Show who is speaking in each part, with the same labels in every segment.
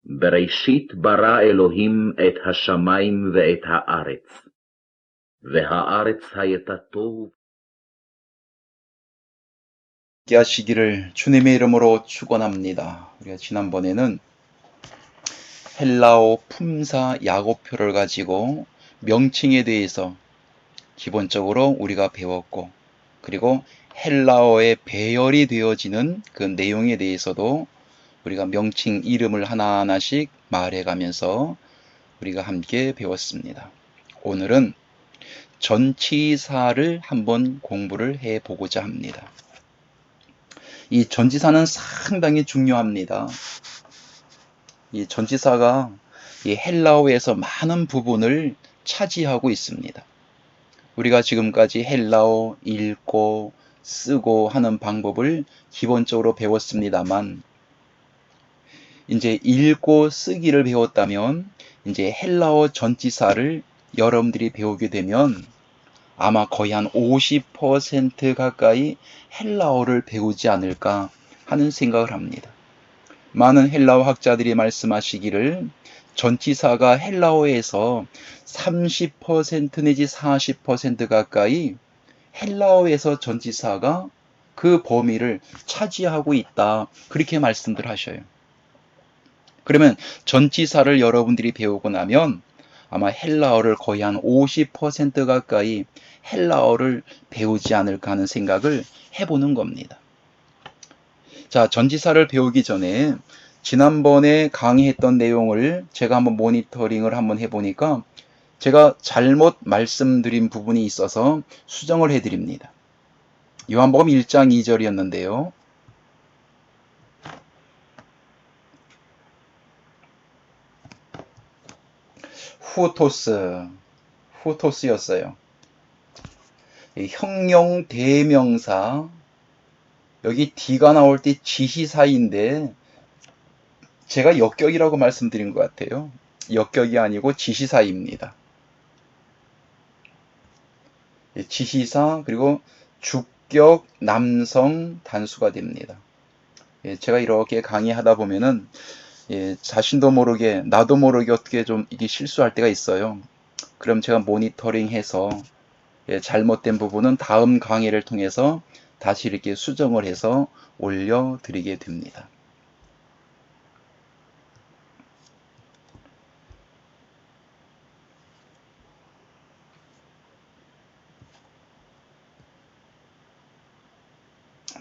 Speaker 1: בראשית ברא אלוהים את השמיים ואת הארץ, והארץ הייתה תוהו.
Speaker 2: 하시기를 주님의 이름으로 축원합니다. 우리가 지난번에는 헬라어 품사 약어표를 가지고 명칭에 대해서 기본적으로 우리가 배웠고, 그리고 헬라어의 배열이 되어지는 그 내용에 대해서도 우리가 명칭 이름을 하나하나씩 말해가면서 우리가 함께 배웠습니다. 오늘은 전치사를 한번 공부를 해보고자 합니다. 이 전치사는 상당히 중요합니다. 이 전치사가 이 헬라어에서 많은 부분을 차지하고 있습니다. 우리가 지금까지 헬라어 읽고 쓰고 하는 방법을 기본적으로 배웠습니다만, 이제 읽고 쓰기를 배웠다면 이제 헬라어 전치사를 여러분들이 배우게 되면 아마 거의 한 50% 가까이 헬라어를 배우지 않을까 하는 생각을 합니다. 많은 헬라어 학자들이 말씀하시기를 전치사가 헬라어에서 30% 내지 40% 가까이 헬라어에서 전치사가 그 범위를 차지하고 있다, 그렇게 말씀들 하셔요. 그러면 전치사를 여러분들이 배우고 나면 아마 헬라어를 거의 한 50% 가까이 헬라어를 배우지 않을까 하는 생각을 해보는 겁니다. 자, 전치사를 배우기 전에 지난번에 강의했던 내용을 제가 한번 모니터링을 한번 해보니까 제가 잘못 말씀드린 부분이 있어서 수정을 해드립니다. 요한복음 1장 2절이었는데요. 후토스였어요. 형용 대명사, 여기 D가 나올 때 지시사인데 제가 역격이라고 말씀드린 것 같아요. 역격이 아니고 지시사입니다. 지시사, 그리고 주격 남성 단수가 됩니다. 제가 이렇게 강의하다 보면은 자신도 모르게, 나도 모르게 어떻게 좀 이게 실수할 때가 있어요. 그럼 제가 모니터링해서 잘못된 부분은 다음 강의를 통해서 다시 이렇게 수정을 해서 올려드리게 됩니다.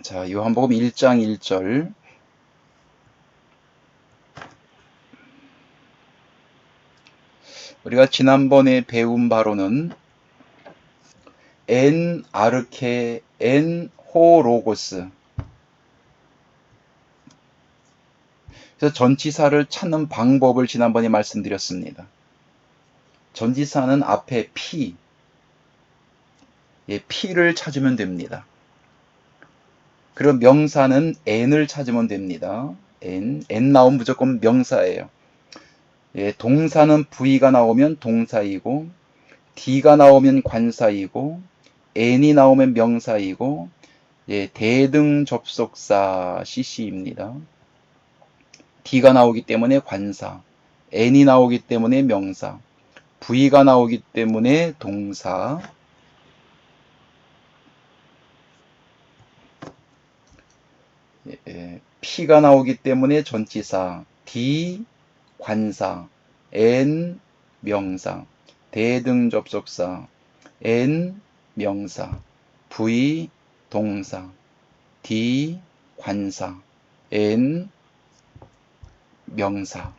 Speaker 2: 자, 요한복음 1장 1절. 우리가 지난번에 배운 바로는 엔 아르케 엔 호로고스. 그래서 전치사를 찾는 방법을 지난번에 말씀드렸습니다. 전치사는 앞에 피, 피를 찾으면 됩니다. 그리고 명사는 n을 찾으면 됩니다. n 나오면 무조건 명사예요. 동사는 v가 나오면 동사이고, d가 나오면 관사이고, n이 나오면 명사이고, 대등 접속사 cc입니다. d가 나오기 때문에 관사, n이 나오기 때문에 명사, v가 나오기 때문에 동사, p가 나오기 때문에 전치사, d 관사, n 명사, 대등 접속사, n 명사, v 동사, d 관사, n 명사.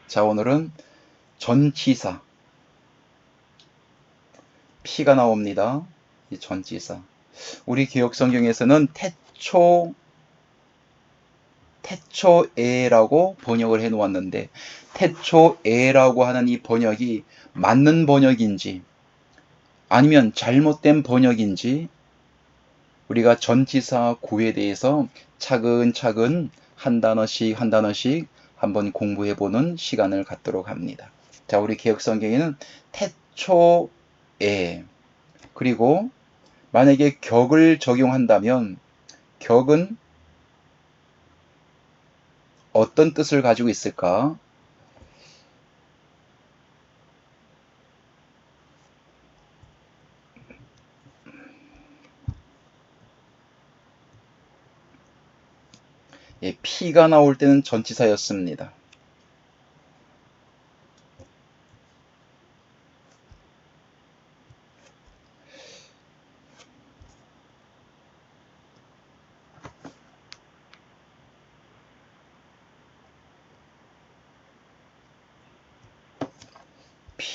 Speaker 2: 자, 오늘은 전치사, 피가 나옵니다. 이 전치사. 우리 개혁성경에서는 태초에라고 번역을 해 놓았는데, 태초에라고 하는 이 번역이 맞는 번역인지 아니면 잘못된 번역인지 우리가 전치사 구에 대해서 차근차근 한 단어씩 한 단어씩 한번 공부해 보는 시간을 갖도록 합니다. 자, 우리 개혁성경에는 태초에, 그리고 만약에 격을 적용한다면 격은 어떤 뜻을 가지고 있을까? 예, P가 나올 때는 전치사였습니다.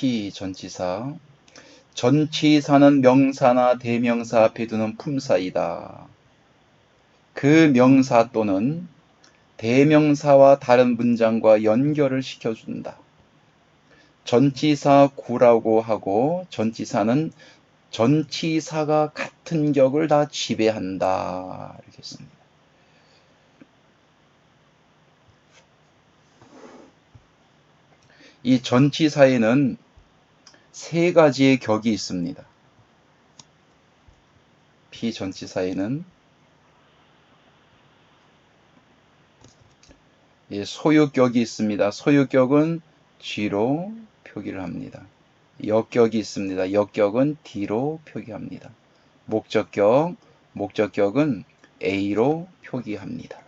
Speaker 2: P 전치사. 전치사는 명사나 대명사 앞에 두는 품사이다. 그 명사 또는 대명사와 다른 문장과 연결을 시켜준다. 전치사 구라고 하고 전치사는 전치사가 같은 격을 다 지배한다. 이렇게 했습니다. 이 전치사에는 세 가지의 격이 있습니다. 비전치사에는 소유격이 있습니다. 소유격은 G로 표기를 합니다. 역격이 있습니다. 역격은 D로 표기합니다. 목적격은 A로 표기합니다.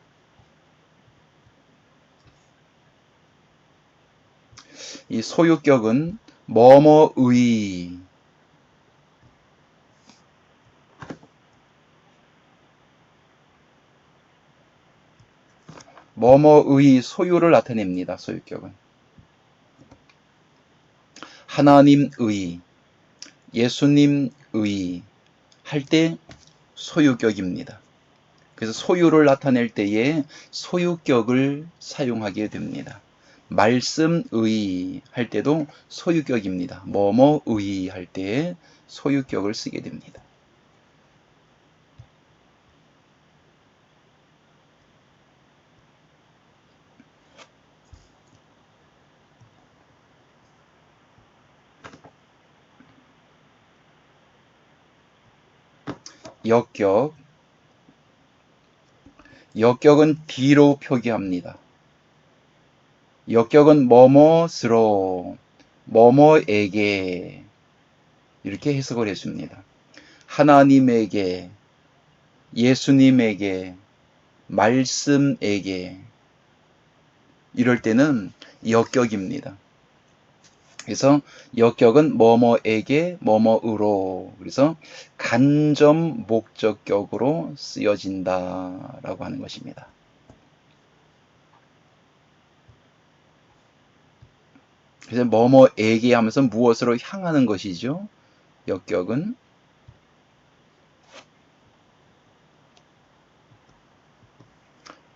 Speaker 2: 이 소유격은 뭐뭐의, 뭐뭐의 소유를 나타냅니다. 소유격은 하나님의, 예수님의 할 때 소유격입니다. 그래서 소유를 나타낼 때에 소유격을 사용하게 됩니다. 말씀의 할 때도 소유격입니다. 뭐뭐의 할 때에 소유격을 쓰게 됩니다. 역격. 역격은 D로 표기합니다. 역격은 뭐뭐스로, 뭐뭐에게 이렇게 해석을 해줍니다. 하나님에게, 예수님에게, 말씀에게 이럴 때는 역격입니다. 그래서 역격은 뭐뭐에게, 뭐뭐으로, 그래서 간접 목적격으로 쓰여진다라고 하는 것입니다. 그래서 뭐뭐에게 하면서 무엇으로 향하는 것이죠? 역격은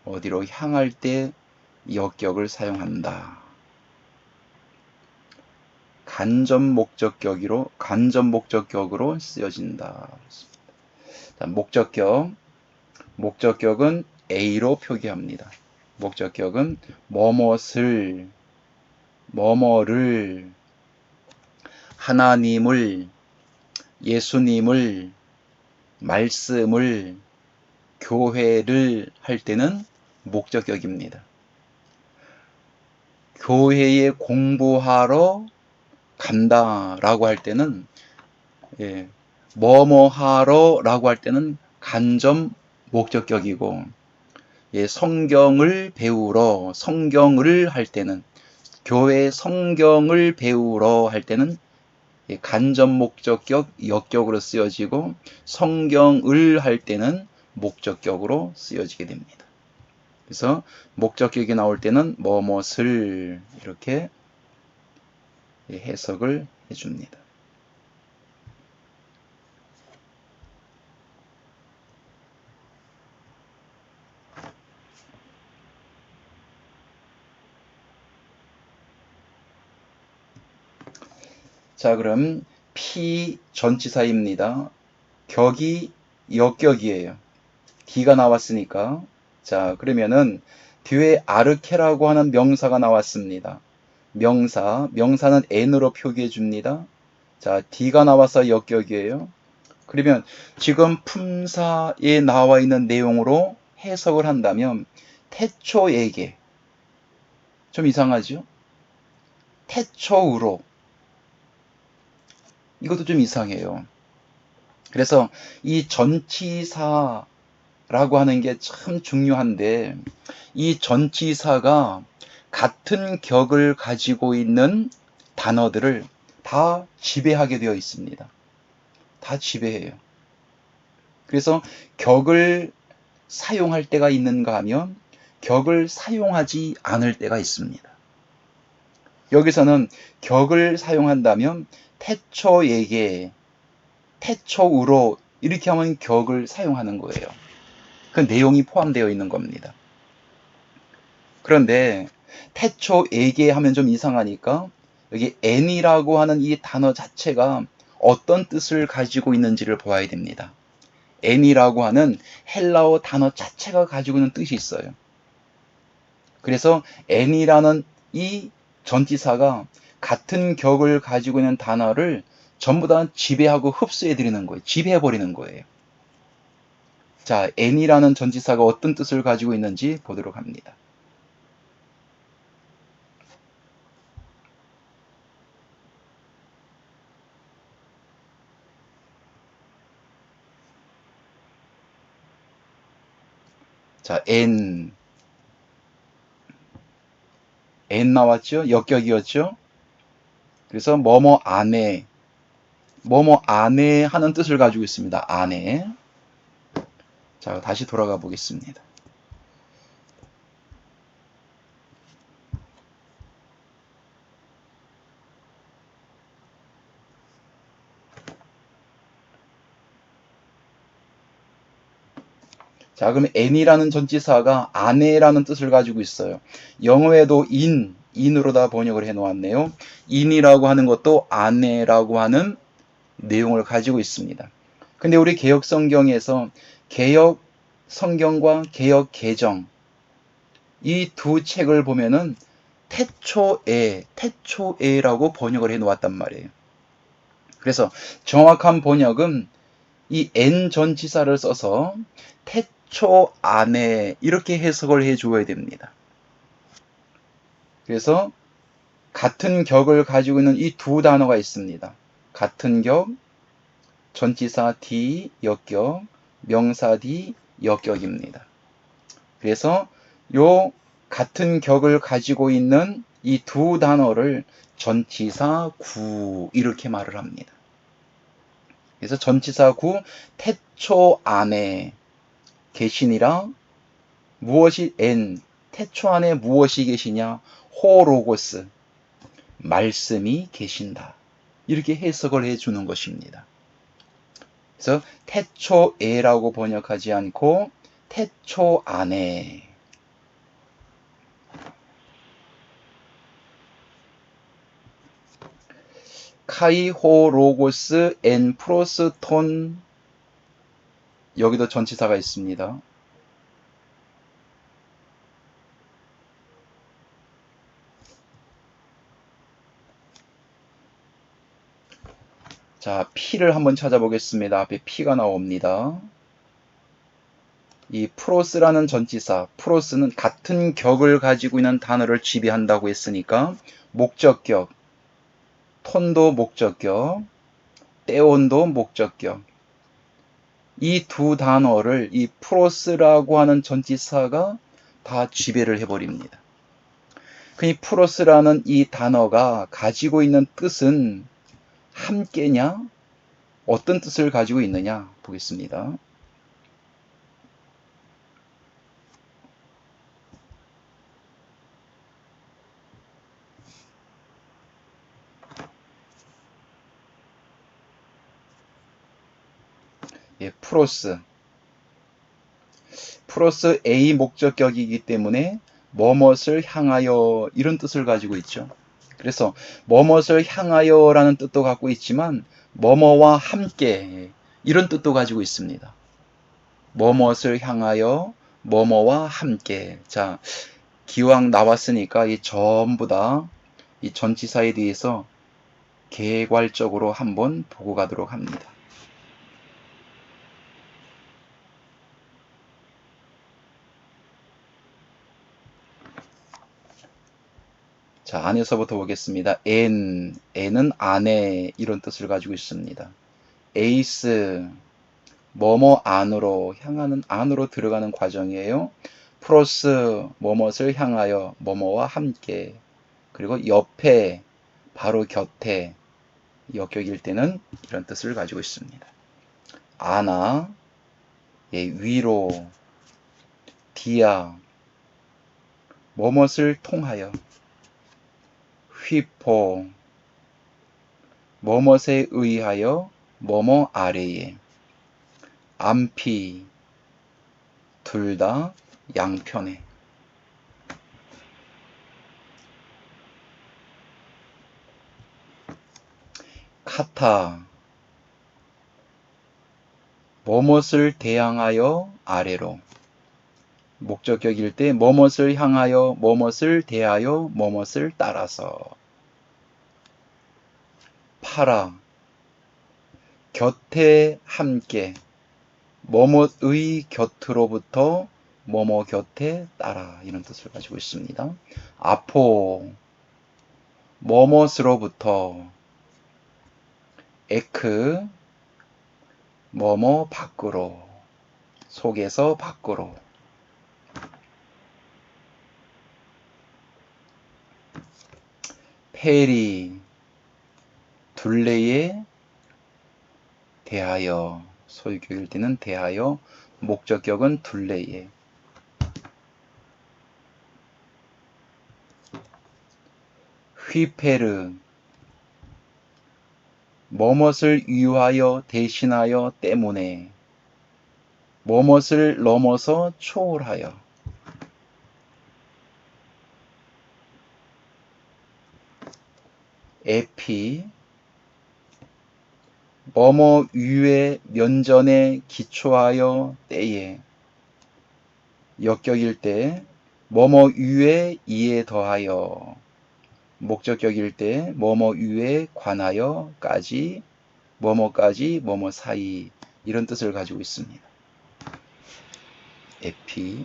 Speaker 2: 어디로 향할 때 역격을 사용한다. 간접 목적격으로 쓰여진다. 자, 목적격은 A로 표기합니다. 목적격은 뭐뭇을, 뭐뭐를, 하나님을, 예수님을, 말씀을, 교회를 할 때는 목적격입니다. 교회에 공부하러 간다라고 할 때는 뭐뭐하러라고 할 때는 간접 목적격이고 성경을 배우러, 성경을 할 때는 교회 성경을 배우러 할 때는 간접 목적격 역격으로 쓰여지고 성경을 할 때는 목적격으로 쓰여지게 됩니다. 그래서 목적격이 나올 때는 뭐뭇을 이렇게 해석을 해줍니다. 자, 그럼 P 전치사입니다. 격이 역격이에요. D가 나왔으니까. 자, 그러면은 뒤에 아르케라고 하는 명사가 나왔습니다. 명사는 N으로 표기해 줍니다. 자, D가 나와서 역격이에요. 그러면 지금 품사에 나와 있는 내용으로 해석을 한다면 태초에게, 좀 이상하죠? 태초으로, 이것도 좀 이상해요. 그래서 이 전치사라고 하는 게 참 중요한데, 이 전치사가 같은 격을 가지고 있는 단어들을 다 지배하게 되어 있습니다. 다 지배해요. 그래서 격을 사용할 때가 있는가 하면 격을 사용하지 않을 때가 있습니다. 여기서는 격을 사용한다면 태초에게, 태초으로 이렇게 하면 격을 사용하는 거예요. 그 내용이 포함되어 있는 겁니다. 그런데 태초에게 하면 좀 이상하니까 여기 n이라고 하는 이 단어 자체가 어떤 뜻을 가지고 있는지를 보아야 됩니다. n이라고 하는 헬라어 단어 자체가 가지고 있는 뜻이 있어요. 그래서 n이라는 이 전치사가 같은 격을 가지고 있는 단어를 전부 다 지배하고 흡수해버리는 거예요. 지배해버리는 거예요. 자, n이라는 전치사가 어떤 뜻을 가지고 있는지 보도록 합니다. 자, n 나왔죠? 역격이었죠? 그래서 뭐뭐 안에, 뭐뭐 안에 하는 뜻을 가지고 있습니다. 안에. 자, 다시 돌아가 보겠습니다. 자, 그럼 n이라는 전치사가 안에라는 뜻을 가지고 있어요. 영어에도 in으로 다 번역을 해 놓았네요. in이라고 하는 것도 안에라고 하는 내용을 가지고 있습니다. 근데 우리 개역 성경에서 개역 성경과 개역 개정 이 두 책을 보면은 태초에라고 번역을 해 놓았단 말이에요. 그래서 정확한 번역은 이 n 전치사를 써서 태초 안에 이렇게 해석을 해 줘야 됩니다. 그래서 같은 격을 가지고 있는 이 두 단어가 있습니다. 같은 격, 전치사 D 역격, 명사 D 역격입니다. 그래서 요 같은 격을 가지고 있는 이 두 단어를 전치사 구 이렇게 말을 합니다. 그래서 전치사 구 태초 안에 계시니라 무엇이 n 태초 안에 무엇이 계시냐 호로고스 말씀이 계신다 이렇게 해석을 해주는 것입니다. 그래서 태초에라고 번역하지 않고 태초 안에 카이호로고스 엔 프로스톤 여기도 전치사가 있습니다. 자, P를 한번 찾아보겠습니다. 앞에 P가 나옵니다. 이 프로스라는 전치사, 프로스는 같은 격을 가지고 있는 단어를 지배한다고 했으니까 목적격, 톤도 목적격, 떼온도 목적격. 이 두 단어를 이 프로스라고 하는 전치사가 다 지배를 해버립니다. 이 프로스라는 이 단어가 가지고 있는 뜻은 함께냐? 어떤 뜻을 가지고 있느냐? 보겠습니다. 예, 프로스 A 목적격이기 때문에 뭐뭇을 향하여 이런 뜻을 가지고 있죠. 그래서 뭐뭇을 향하여라는 뜻도 갖고 있지만 뭐뭐와 함께 이런 뜻도 가지고 있습니다. 뭐뭇을 향하여 뭐뭐와 함께. 자, 기왕 나왔으니까 이 전부 다 이 전치사에 대해서 개괄적으로 한번 보고 가도록 합니다. 자, 안에서부터 보겠습니다. n은 안에 이런 뜻을 가지고 있습니다. 에이스, 뭐뭐 안으로, 향하는 안으로 들어가는 과정이에요. 프로스, 뭐뭇을 향하여, 뭐뭐와 함께. 그리고 옆에, 바로 곁에, 역격일 때는 이런 뜻을 가지고 있습니다. 아나, 예, 위로, 디아, 뭐뭇을 통하여, 휘포, 뭐뭇에 의하여, 뭐뭐 아래에, 암피, 둘 다 양편에. 카타, 뭐뭇을 대항하여 아래로. 목적격일 때 뭐뭇을 향하여, 뭐뭇을 대하여, 뭐뭇을 따라서. 파라, 곁에 함께, 뭐뭇의 곁으로부터 뭐뭐 곁에 따라, 이런 뜻을 가지고 있습니다. 아포, 뭐뭇으로부터, 에크, 뭐뭐 밖으로, 속에서 밖으로. 페리, 둘레에 대하여, 소유격일 때는 대하여, 목적격은 둘레에. 휘페르, 뭐뭇을 위하여, 대신하여, 때문에. 뭐뭇을 넘어서 초월하여. 에피, 뭐뭐 위에, 면전에 기초하여, 때에. 역격일 때 뭐뭐 위에 이에 더하여, 목적격일 때 뭐뭐 위에 관하여까지, 뭐뭐까지, 뭐뭐 사이, 이런 뜻을 가지고 있습니다. 에피,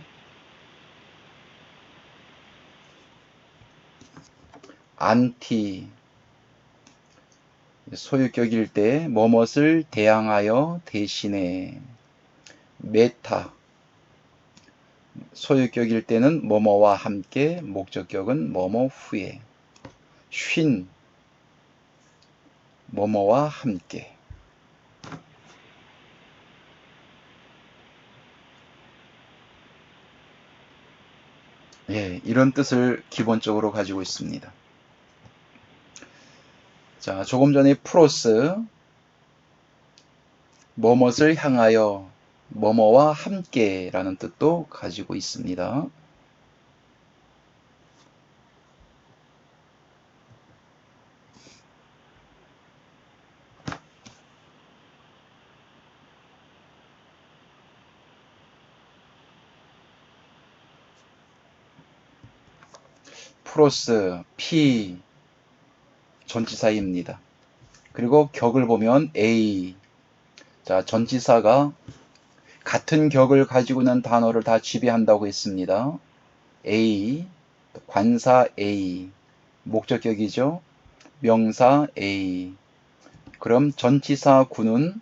Speaker 2: 안티, 소유격일 때 뭐뭇을 대항하여, 대신에. 메타, 소유격일 때는 뭐뭐와 함께, 목적격은 뭐뭐 후에. 쉰, 뭐뭐와 함께. 예, 이런 뜻을 기본적으로 가지고 있습니다. 자, 조금 전에 프로스, 뭐뭇을 향하여, 뭐뭐와 함께 라는 뜻도 가지고 있습니다. 프로스, P, 전치사입니다. 그리고 격을 보면 A. 자, 전치사가 같은 격을 가지고 있는 단어를 다 지배한다고 했습니다. A, 관사 A, 목적격이죠. 명사 A. 그럼 전치사 구는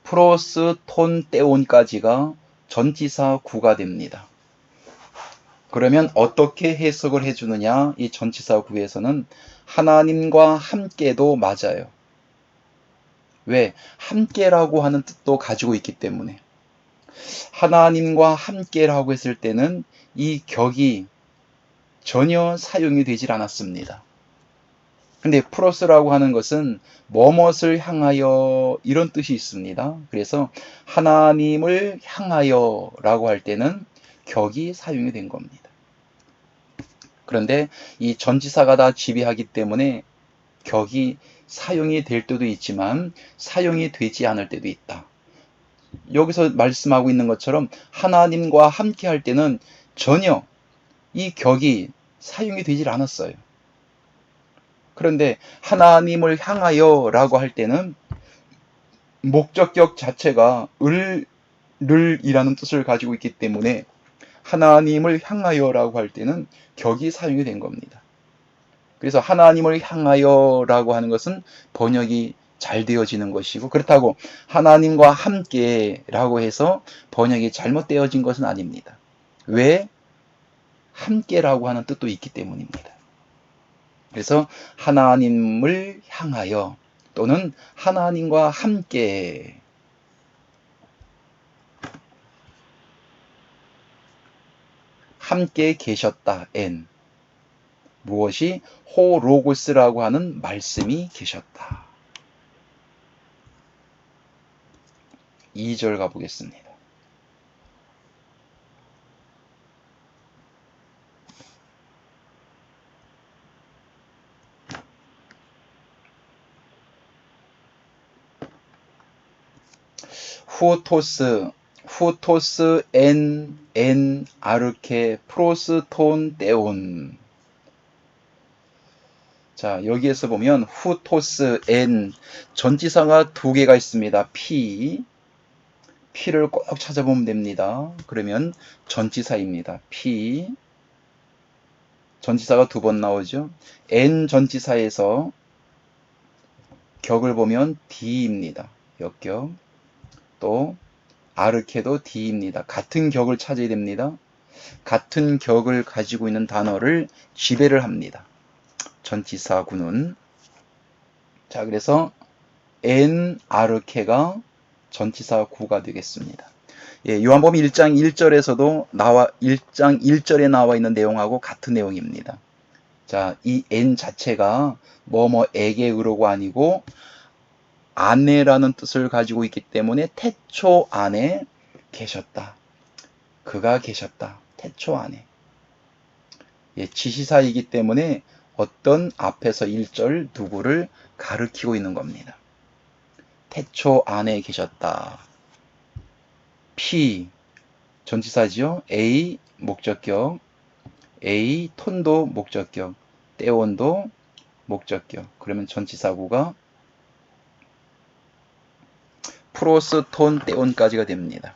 Speaker 2: 프로스, 톤, 때온까지가 전치사 구가 됩니다. 그러면 어떻게 해석을 해주느냐? 이 전치사 구에서는 하나님과 함께도 맞아요. 왜? 함께라고 하는 뜻도 가지고 있기 때문에. 하나님과 함께라고 했을 때는 이 격이 전혀 사용이 되질 않았습니다. 근데 프로스라고 하는 것은 뭐뭇을 향하여, 이런 뜻이 있습니다. 그래서 하나님을 향하여 라고 할 때는 격이 사용이 된 겁니다. 그런데 이 전치사가 다 지배하기 때문에 격이 사용이 될 때도 있지만 사용이 되지 않을 때도 있다. 여기서 말씀하고 있는 것처럼 하나님과 함께 할 때는 전혀 이 격이 사용이 되질 않았어요. 그런데 하나님을 향하여 라고 할 때는 목적격 자체가 을 이라는 뜻을 가지고 있기 때문에 하나님을 향하여라고 할 때는 격이 사용이 된 겁니다. 그래서 하나님을 향하여라고 하는 것은 번역이 잘 되어지는 것이고, 그렇다고 하나님과 함께라고 해서 번역이 잘못되어진 것은 아닙니다. 왜? 함께라고 하는 뜻도 있기 때문입니다. 그래서 하나님을 향하여 또는 하나님과 함께, 함께 계셨다. 무엇이? 호로고스라고 하는 말씀이 계셨다. 2절 가보겠습니다. 후토스 엔 아르케 프로스 톤 떼온. 자, 여기에서 보면 후토스 엔 전치사가 두 개가 있습니다. 피를 꼭 찾아보면 됩니다. 그러면 전치사입니다. 전치사가 두 번 나오죠. 엔 전치사에서 격을 보면 D입니다. 역격. 또 아르케도 D입니다. 같은 격을 찾아야 됩니다. 같은 격을 가지고 있는 단어를 지배를 합니다. 전치사 구는. 자, 그래서 엔 아르케가 전치사 구가 되겠습니다. 예, 요한복음 1장 1절에서도 1장 1절에 나와 있는 내용하고 같은 내용입니다. 자, 이 엔 자체가 뭐뭐에게 의로가 아니고 아내라는 뜻을 가지고 있기 때문에 태초 안에 계셨다. 그가 계셨다. 태초 안에. 예, 지시사이기 때문에 어떤 앞에서 1절 누구를 가리키고 있는 겁니다. 태초 안에 계셨다. 전치사지요. A 목적격, A 톤도 목적격, 떼온도 목적격. 그러면 전치사구가 프로스 톤 떼온까지가 됩니다.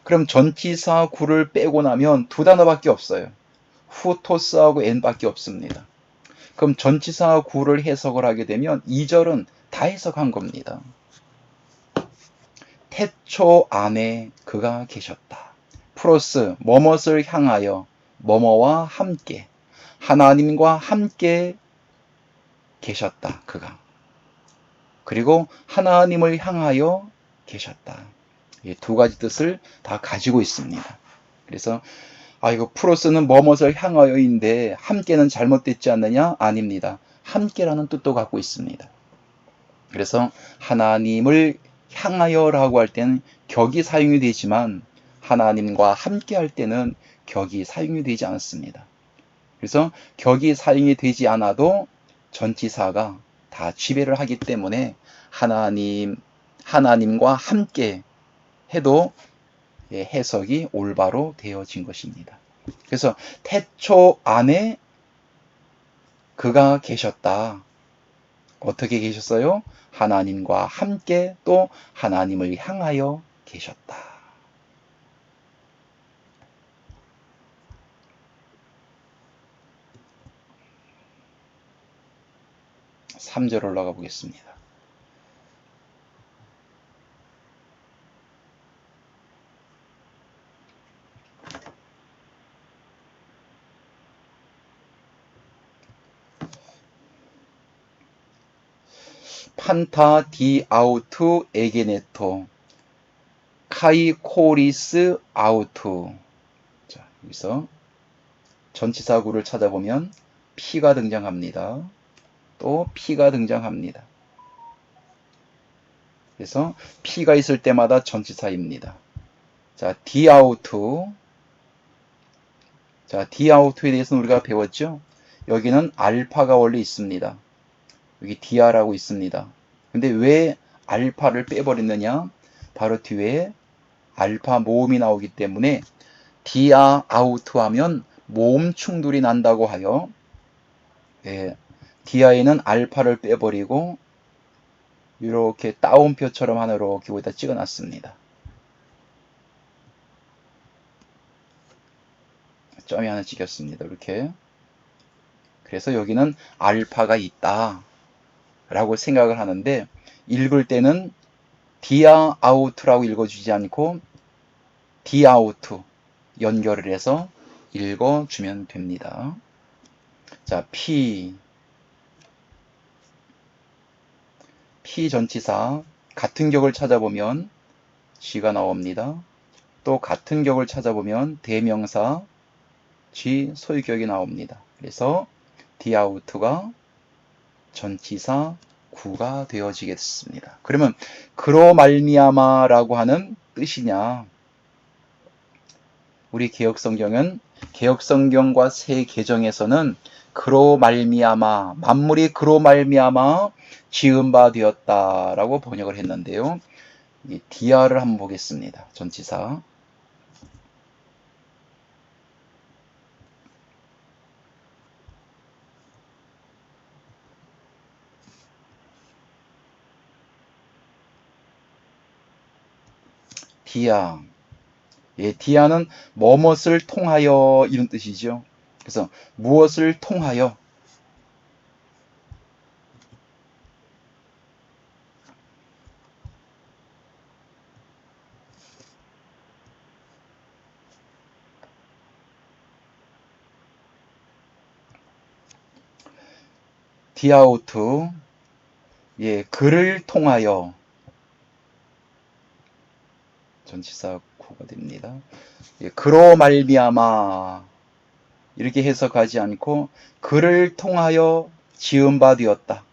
Speaker 2: 그럼 전치사 구를 빼고 나면 두 단어밖에 없어요. 후토스하고 엔밖에 없습니다. 그럼 전치사 구를 해석을 하게 되면 2절은 다 해석한 겁니다. 태초 안에 그가 계셨다. 프로스 뭐뭇을 향하여 뭐뭐와 함께 하나님과 함께 계셨다. 그가. 그리고 하나님을 향하여 계셨다. 이 두 가지 뜻을 다 가지고 있습니다. 그래서 이거 프로스는 뭐뭇을 향하여인데 함께는 잘못됐지 않느냐? 아닙니다. 함께라는 뜻도 갖고 있습니다. 그래서 하나님을 향하여라고 할 때는 격이 사용이 되지만 하나님과 함께 할 때는 격이 사용이 되지 않습니다. 그래서 격이 사용이 되지 않아도 전치사가 다 지배를 하기 때문에 하나님과 함께 해도 해석이 올바로 되어진 것입니다. 그래서 태초 안에 그가 계셨다. 어떻게 계셨어요? 하나님과 함께 또 하나님을 향하여 계셨다. 3절 올라가 보겠습니다. 판타 디 아우투 에게네토 카이코리스 아우투. 자, 여기서 전치사구를 찾아보면 피가 등장합니다. 또 피가 등장합니다. 그래서 피가 있을 때마다 전치사입니다. 자, 디아우투. 자, 디아우투에 대해서는 우리가 배웠죠? 여기는 알파가 원래 있습니다. 여기 디아라고 있습니다. 근데 왜 알파를 빼버렸느냐? 바로 뒤에 알파 모음이 나오기 때문에 디아 아우트 하면 모음 충돌이 난다고 하여 디아에는 알파를 빼버리고 이렇게 따옴표처럼 하나 이렇게 여기다 찍어놨습니다. 점이 하나 찍혔습니다. 이렇게. 그래서 여기는 알파가 있다 라고 생각을 하는데, 읽을 때는 디아 아우트라고 읽어주지 않고 디아우트 연결을 해서 읽어주면 됩니다. 자, P 전치사 같은 격을 찾아보면 G가 나옵니다. 또 같은 격을 찾아보면 대명사 G 소유격이 나옵니다. 그래서 디아우트가 전치사 구가 되어지겠습니다. 그러면 그로 말미암아라고 하는 뜻이냐? 우리 개혁성경은 개혁성경과 새 개정에서는 그로 말미암아, 만물이 그로 말미암아 지은 바 되었다라고 번역을 했는데요. 이 디아를 한번 보겠습니다. 전치사. 디아. 예, 디아는 무엇을 통하여 이런 뜻이죠. 그래서 무엇을 통하여, 디아우트, 예, 그를 통하여 전치사 구가 됩니다. 예, 그로 말미암아 이렇게 해석하지 않고 그를 통하여 지은 바 되었다.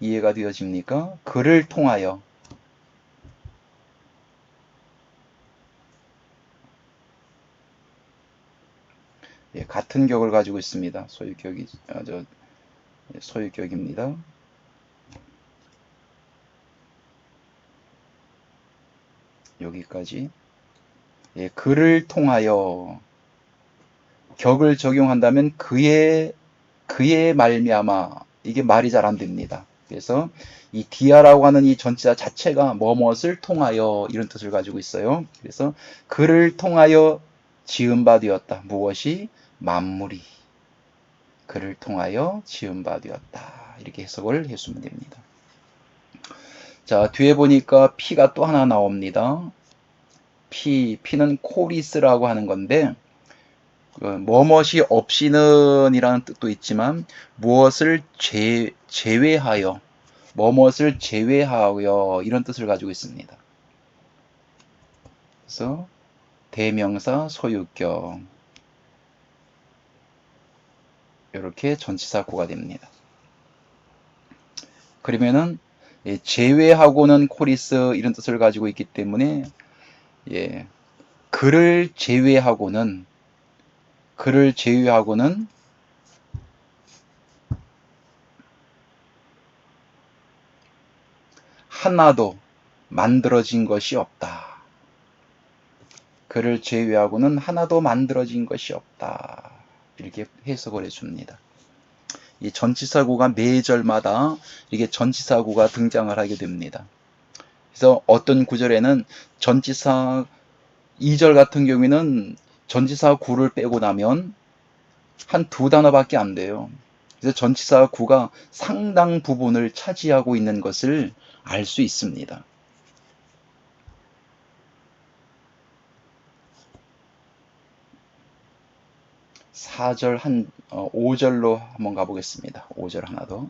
Speaker 2: 이해가 되어집니까? 그를 통하여. 예, 같은 격을 가지고 있습니다. 소유격입니다. 여기까지. 예, 그를 통하여 격을 적용한다면 그의 말미암아, 이게 말이 잘 안 됩니다. 그래서 이 디아라고 하는 이 전치사 자체가 무엇을 통하여 이런 뜻을 가지고 있어요. 그래서 그를 통하여 지은 바 되었다. 무엇이? 만물이. 그를 통하여 지은 바 되었다. 이렇게 해석을 해주면 됩니다. 자, 뒤에 보니까 P가 또 하나 나옵니다. P는 코리스라고 하는 건데, 무엇이 없이는 이라는 뜻도 있지만, 무엇을 제외하여, 무엇을 제외하여 이런 뜻을 가지고 있습니다. 그래서 대명사 소유격, 이렇게 전치사구가 됩니다. 그러면은 제외하고는 코리스 이런 뜻을 가지고 있기 때문에, 예, 그를 제외하고는 하나도 만들어진 것이 없다. 그를 제외하고는 하나도 만들어진 것이 없다. 이렇게 해석을 해줍니다. 이 전치사구가 매 절마다 이게 전치사구가 등장을 하게 됩니다. 그래서 어떤 구절에는 전치사 2절 같은 경우에는 전치사구를 빼고 나면 한 두 단어밖에 안 돼요. 그래서 전치사구가 상당 부분을 차지하고 있는 것을 알 수 있습니다. 4절 5절로 한번 가보겠습니다. 5절 하나 더.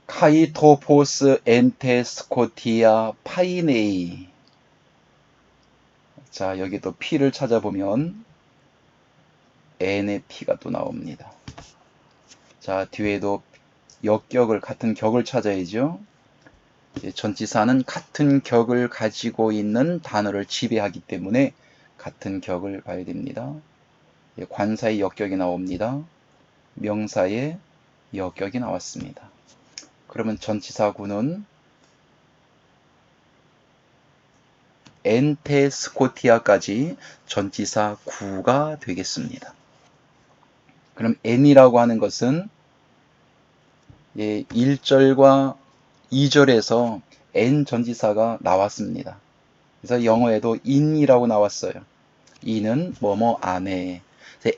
Speaker 2: 카이토포스 엔테 스코티아 파이네이. 자, 여기도 P를 찾아보면 N의 P가 또 나옵니다. 자, 뒤에도 같은 격을 찾아야죠. 전치사는 같은 격을 가지고 있는 단어를 지배하기 때문에 같은 격을 봐야 됩니다. 관사의 역격이 나옵니다. 명사의 역격이 나왔습니다. 그러면 전치사구는 엔테 스코티아까지 전치사 구가 되겠습니다. 그럼 n이라고 하는 것은 1절과 2절에서 n 전지사가 나왔습니다. 그래서 영어에도 in이라고 나왔어요. in은 뭐뭐 안에.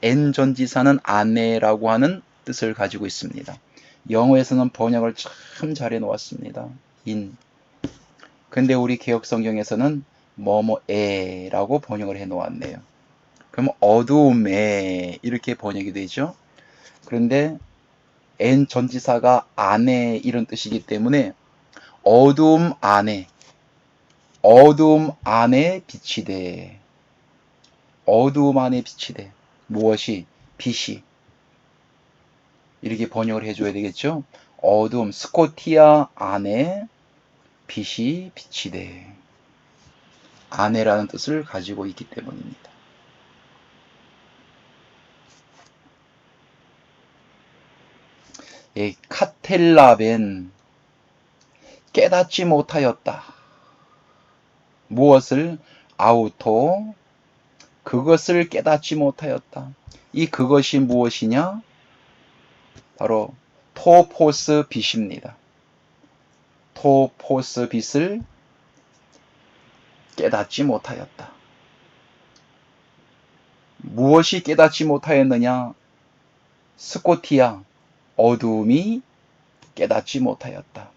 Speaker 2: n 전지사는 안에라고 하는 뜻을 가지고 있습니다. 영어에서는 번역을 참 잘 해놓았습니다. in. 근데 우리 개혁성경에서는 뭐뭐에라고 번역을 해놓았네요. 그럼 어두움에 이렇게 번역이 되죠. 그런데 n 전지사가 안에 이런 뜻이기 때문에 어두움 안에 빛이 돼. 어두움 안에 빛이 돼. 무엇이? 빛이. 이렇게 번역을 해줘야 되겠죠. 어두움, 스코티아 안에 빛이 돼. 안에라는 뜻을 가지고 있기 때문입니다. 카텔라벤 깨닫지 못하였다. 무엇을? 아우토 그것을 깨닫지 못하였다. 이 그것이 무엇이냐? 바로 토포스 빛입니다. 토포스 빛을 깨닫지 못하였다. 무엇이 깨닫지 못하였느냐? 스코티아 어두움이 깨닫지 못하였다.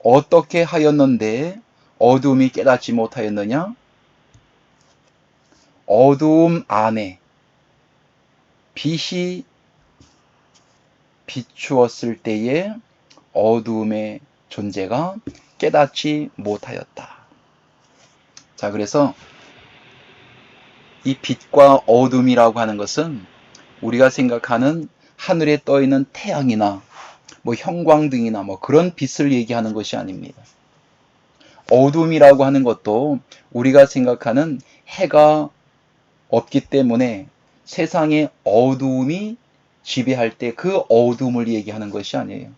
Speaker 2: 어떻게 하였는데 어두움이 깨닫지 못하였느냐? 어두움 안에 빛이 비추었을 때에 어두움의 존재가 깨닫지 못하였다. 자, 그래서 이 빛과 어둠이라고 하는 것은 우리가 생각하는 하늘에 떠 있는 태양이나 형광등이나 그런 빛을 얘기하는 것이 아닙니다. 어둠이라고 하는 것도 우리가 생각하는 해가 없기 때문에 세상에 어두움이 지배할 때 그 어두움을 얘기하는 것이 아니에요.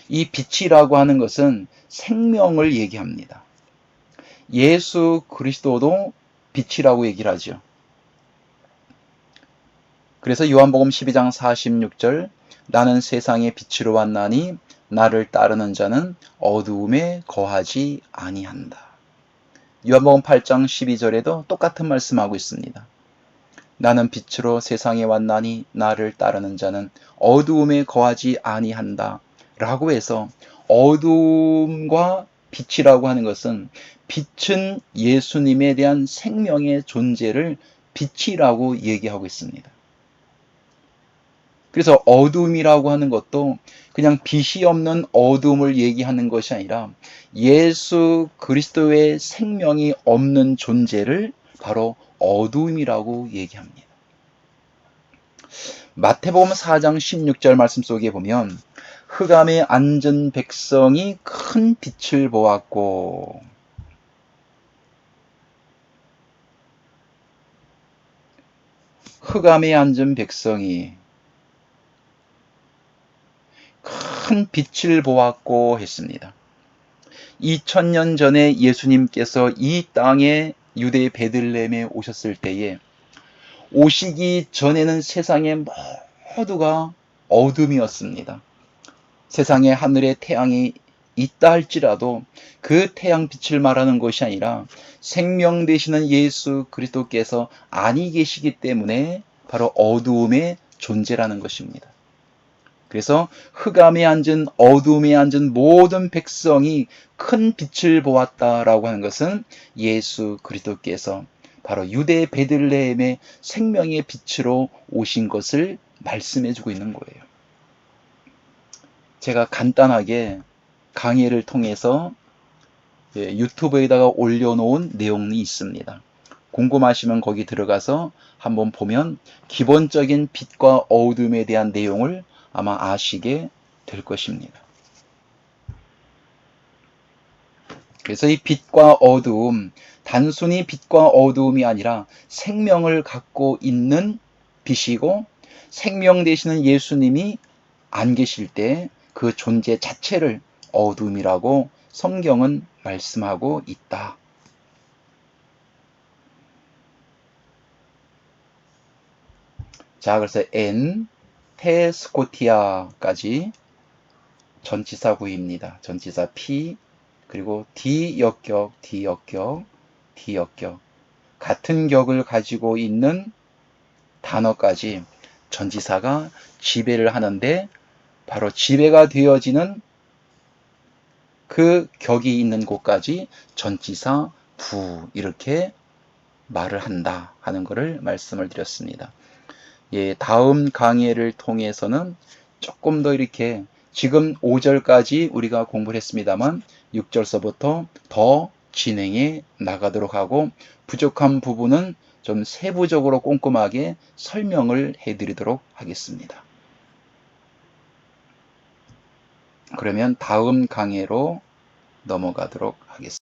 Speaker 2: 이 빛이라고 하는 것은 생명을 얘기합니다. 예수 그리스도도 빛이라고 얘기를 하죠. 그래서 요한복음 12장 46절 나는 세상의 빛으로 왔나니 나를 따르는 자는 어두움에 거하지 아니한다. 요한복음 8장 12절에도 똑같은 말씀하고 있습니다. 나는 빛으로 세상에 왔나니 나를 따르는 자는 어두움에 거하지 아니한다. 라고 해서 어두움과 빛이라고 하는 것은 빛은 예수님에 대한 생명의 존재를 빛이라고 얘기하고 있습니다. 그래서 어둠이라고 하는 것도 그냥 빛이 없는 어둠을 얘기하는 것이 아니라 예수 그리스도의 생명이 없는 존재를 바로 어둠이라고 얘기합니다. 마태복음 4장 16절 말씀 속에 보면 흑암에 앉은 백성이 큰 빛을 보았고 흑암에 앉은 백성이 큰 빛을 보았고 했습니다. 2000년 전에 예수님께서 이 땅에 유대 베들레헴에 오셨을 때에 오시기 전에는 세상의 모두가 어둠이었습니다. 세상에 하늘에 태양이 있다 할지라도 그 태양빛을 말하는 것이 아니라 생명 되시는 예수 그리스도께서 아니 계시기 때문에 바로 어두움의 존재라는 것입니다. 그래서 흑암에 앉은 어두움에 앉은 모든 백성이 큰 빛을 보았다라고 하는 것은 예수 그리스도께서 바로 유대 베들레헴의 생명의 빛으로 오신 것을 말씀해 주고 있는 거예요. 제가 간단하게 강의를 통해서 유튜브에다가 올려놓은 내용이 있습니다. 궁금하시면 거기 들어가서 한번 보면 기본적인 빛과 어둠에 대한 내용을 아마 아시게 될 것입니다. 그래서 이 빛과 어두움, 단순히 빛과 어두움이 아니라 생명을 갖고 있는 빛이고 생명 되시는 예수님이 안 계실 때 그 존재 자체를 어둠이라고 성경은 말씀하고 있다. 자, 그래서 N, 테 스코티아까지 전치사 구입니다. 전치사 P, 그리고 D 역격, D 역격, D 역격. 같은 격을 가지고 있는 단어까지 전치사가 지배를 하는데, 바로 지배가 되어지는 그 격이 있는 곳까지 전치사 부, 이렇게 말을 한다 하는 것을 말씀을 드렸습니다. 예, 다음 강의를 통해서는 조금 더 이렇게, 지금 5절까지 우리가 공부를 했습니다만 6절서부터 더 진행해 나가도록 하고, 부족한 부분은 좀 세부적으로 꼼꼼하게 설명을 해드리도록 하겠습니다. 그러면 다음 강의로 넘어가도록 하겠습니다.